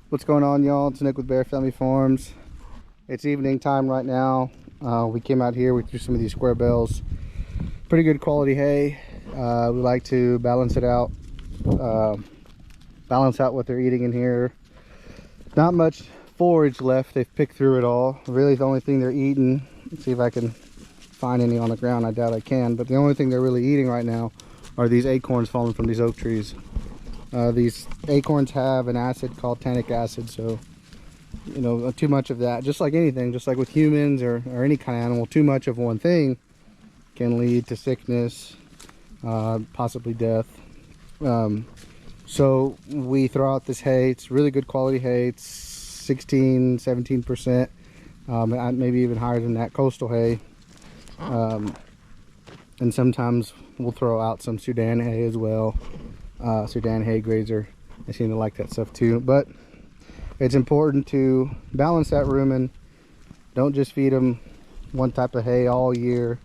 What's going on, y'all? It's Nick with Bear Family Farms. It's evening time right now. We came out here, we threw some of these square bales. Pretty good quality hay. We like to balance it out, balance out what they're eating in here. Not much forage left. They've picked through it all. Really the only thing they're eating, let's see if I can find any on the ground. I doubt I can, but the only thing they're really eating right now are these acorns falling from these oak trees. These acorns have an acid called tanic acid, so you know, too much of that, just like anything, just like with humans or any kind of animal, too much of one thing can lead to sickness, possibly death. So we throw out this hay. It's really good quality hay. It's 16-17%, maybe even higher than that, coastal hay. And sometimes we'll throw out some Sudan hay as well. Sudan hay grades they seem to like that stuff too, but it's important to balance that rumen. Don't just feed them one type of hay all year.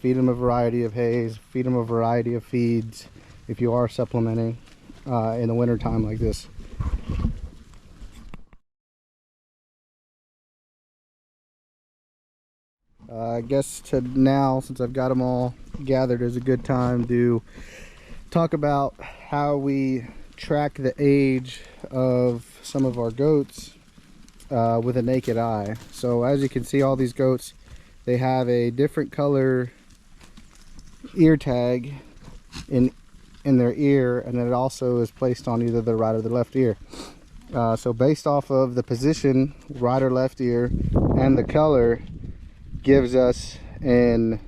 Feed them a variety of hays, feed them a variety of feeds if you are supplementing in the winter time like this. I guess now, since I've got them all gathered, is a good time to talk about how we track the age of some of our goats with a naked eye. So as you can see, all these goats, they have a different color ear tag in their ear, and it also is placed on either the right or the left ear. So based off of the position, right or left ear, and the color, gives us at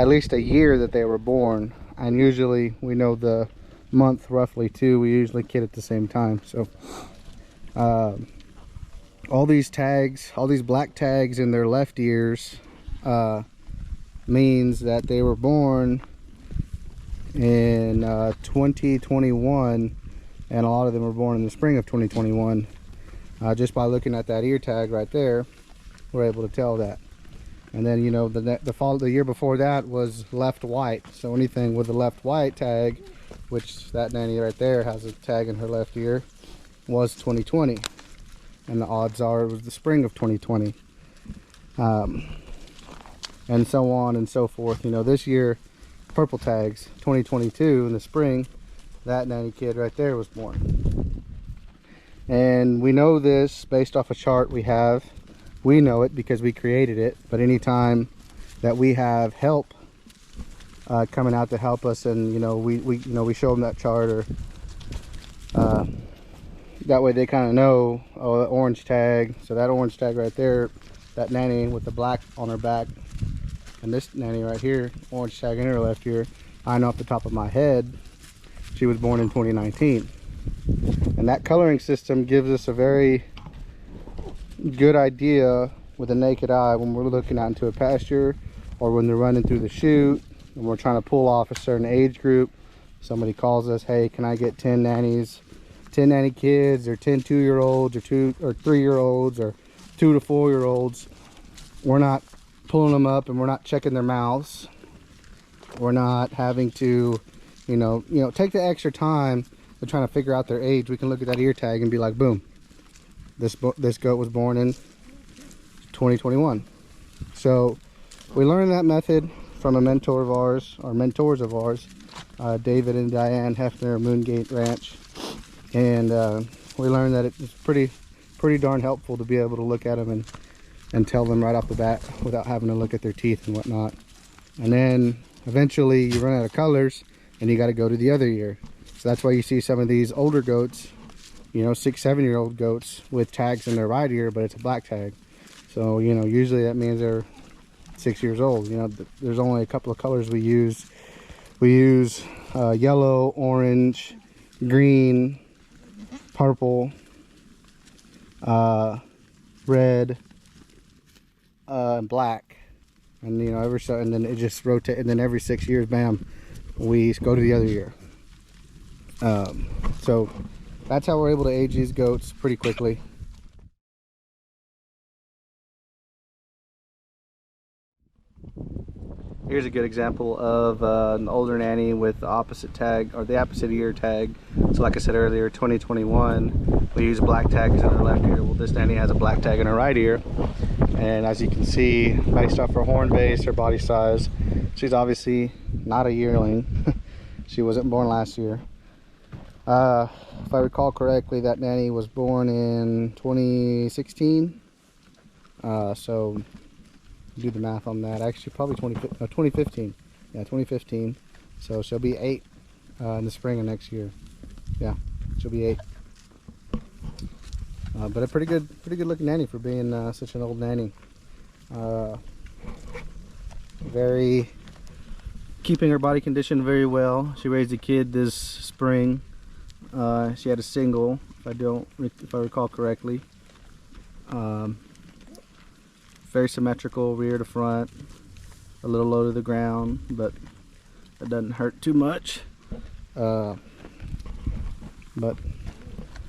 least a year that they were born. And usually we know the month roughly too. We usually kid at the same time. So all these tags, all these black tags in their left ears means that they were born in 2021, and a lot of them were born in the spring of 2021. Just by looking at that ear tag right there, we're able to tell that. And then, you know, the year before that was left white. So anything with the left white tag, which that nanny right there has a tag in her left ear, was 2020. And the odds are it was the spring of 2020. And so on and so forth. You know, this year, purple tags, 2022 in the spring, that nanny kid right there was born. And we know this based off a chart we have. We know it because we created it, but anytime that we have help coming out to help us, and you know, we show them that chart, or that way they kind of know, oh, the orange tag. So that orange tag right there, that nanny with the black on her back, and this nanny right here, orange tag in her left ear, I know off the top of my head she was born in 2019. And that coloring system gives us a very good idea with a naked eye when we're looking out into a pasture, or when they're running through the chute and we're trying to pull off a certain age group. Somebody calls us, hey, can I get 10 nannies, 10 nanny kids, or 10 2-year-olds, or 2 or 3-year-olds, or 2 to 4-year-olds. We're not pulling them up and we're not checking their mouths. We're not having to you know take the extra time to trying to figure out their age. We can look at that ear tag and be like, boom, this goat was born in 2021. So we learned that method from a mentor of ours, or mentors of ours, David and Diane Hefner of Moongate Ranch. And we learned that it's pretty darn helpful to be able to look at them and tell them right off the bat without having to look at their teeth and whatnot. And then eventually you run out of colors and you got to go to the other ear. So that's why you see some of these older goats, you know, 6-7-year-old goats with tags in their right ear, but it's a black tag. So, you know, usually that means they're 6 years old. You know, there's only a couple of colors we use. We use yellow, orange, green, purple, red, and black. And, you know, and then it just rotates, and then every 6 years, bam, we go to the other ear. So that's how we're able to age these goats pretty quickly. Here's a good example of an older nanny with the opposite tag, or the opposite ear tag. So like I said earlier, 2021, we use black tags in her left ear. Well, this nanny has a black tag in her right ear. And as you can see, based off her horn base, her body size, she's obviously not a yearling. She wasn't born last year. If I recall correctly, that nanny was born in 2016. So do the math on that. Actually, probably 2015. Yeah, 2015. So she'll be 8 in the spring of next year. Yeah, she'll be 8. But a pretty good looking nanny for being such an old nanny. Keeping her body condition very well. She raised a kid this spring. She had a single, if I recall correctly. Very symmetrical, rear to front, a little low to the ground, but it doesn't hurt too much. But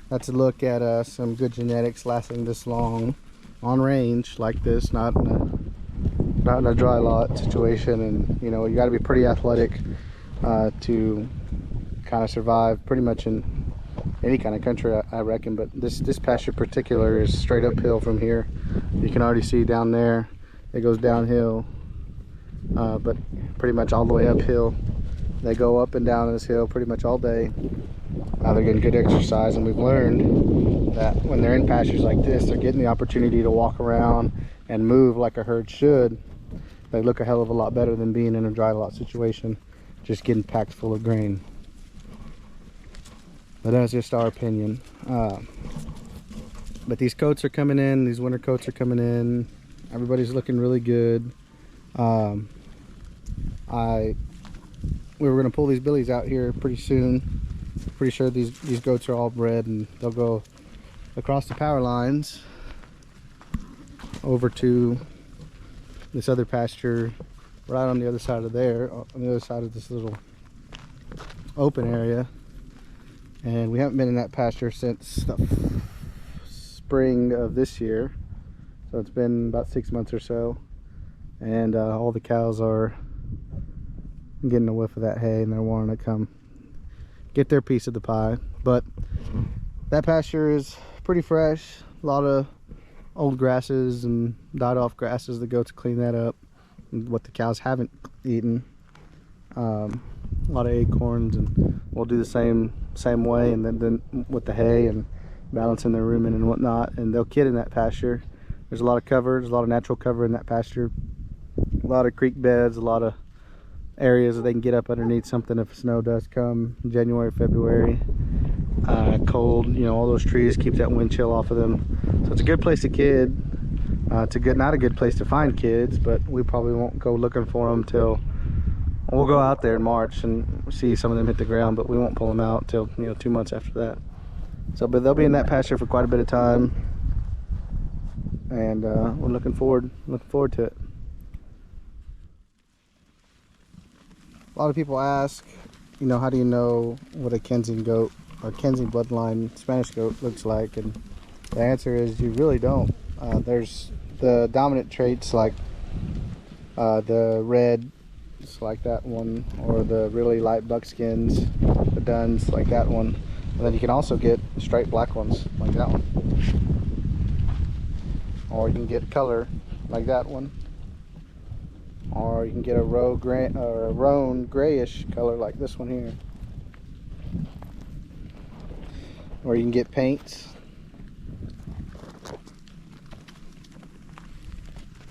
that's a look at some good genetics lasting this long on range like this, not in a dry lot situation. And you know, you got to be pretty athletic to kind of survive pretty much in any kind of country, I reckon. But this pasture in particular is straight uphill from here. You can already see down there it goes downhill, but pretty much all the way uphill. They go up and down this hill pretty much all day. They're getting good exercise, and we've learned that when they're in pastures like this, they're getting the opportunity to walk around and move like a herd should. They look a hell of a lot better than being in a dry lot situation, just getting packed full of grain. But that's just our opinion. But these coats are coming in, these winter coats are coming in. Everybody's looking really good. We were gonna pull these billies out here pretty soon. Pretty sure these goats are all bred, and they'll go across the power lines over to this other pasture right on the other side of there, on the other side of this little open area. And we haven't been in that pasture since the spring of this year, so it's been about 6 months or so. And all the cows are getting a whiff of that hay, and they're wanting to come get their piece of the pie. But that pasture is pretty fresh. A lot of old grasses and died off grasses. The goats clean that up, what the cows haven't eaten. A lot of acorns, and we'll do the same way, and then with the hay and balancing their rumen and whatnot. And they'll kid in that pasture. There's a lot of cover, there's a lot of natural cover in that pasture, a lot of creek beds, a lot of areas that they can get up underneath something if snow does come in January, February. Cold, you know, all those trees keep that wind chill off of them. So it's a good place to kid. It's not a good place to find kids, but we probably won't go looking for them till, we'll go out there in March and see some of them hit the ground, but we won't pull them out till, you know, 2 months after that. So, but they'll be in that pasture for quite a bit of time, and we're looking forward to it. A lot of people ask, you know, how do you know what a Kensan goat or Kensan bloodline Spanish goat looks like? And the answer is you really don't. There's the dominant traits like the red, just like that one, or the really light buckskins, the duns, like that one. And then you can also get straight black ones, like that one. Or you can get color, like that one. Or you can get a roan grayish color, like this one here. Or you can get paints,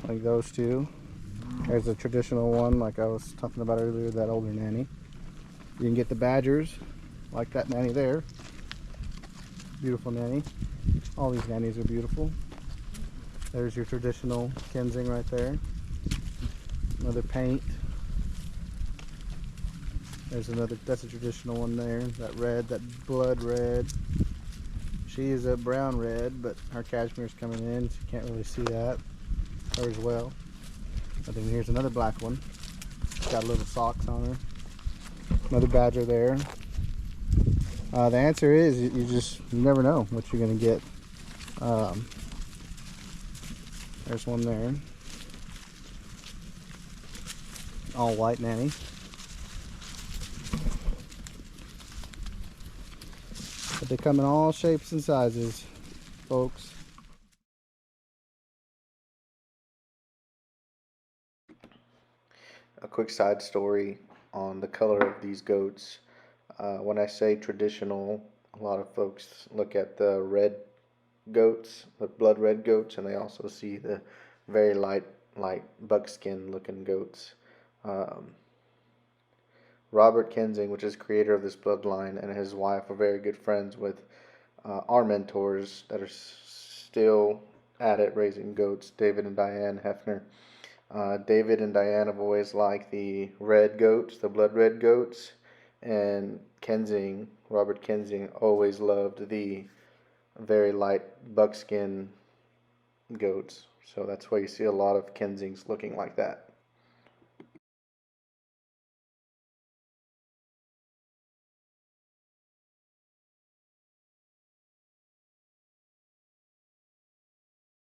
like those two. There's a traditional one, like I was talking about earlier, that older nanny. You can get the badgers, like that nanny there. Beautiful nanny. All these nannies are beautiful. There's your traditional Kensan right there. Another paint. There's another, that's a traditional one there. That red, that blood red. She is a brown red, but her cashmere's coming in, so you can't really see that. Her as well. But then here's another black one. Got little socks on her. Another badger there. The answer is you never know what you're gonna get. There's one there. all white nanny. But they come in all shapes and sizes, folks. A quick side story on the color of these goats. When I say traditional, a lot of folks look at the red goats, the blood red goats, and they also see the very light buckskin looking goats. Um, Robert Kensing, which is creator of this bloodline, and his wife are very good friends with our mentors that are still at it raising goats, David and Diane Hefner. David and Diane have always liked the red goats, the blood red goats, and Robert Kensing, always loved the very light buckskin goats. So that's why you see a lot of Kensings looking like that.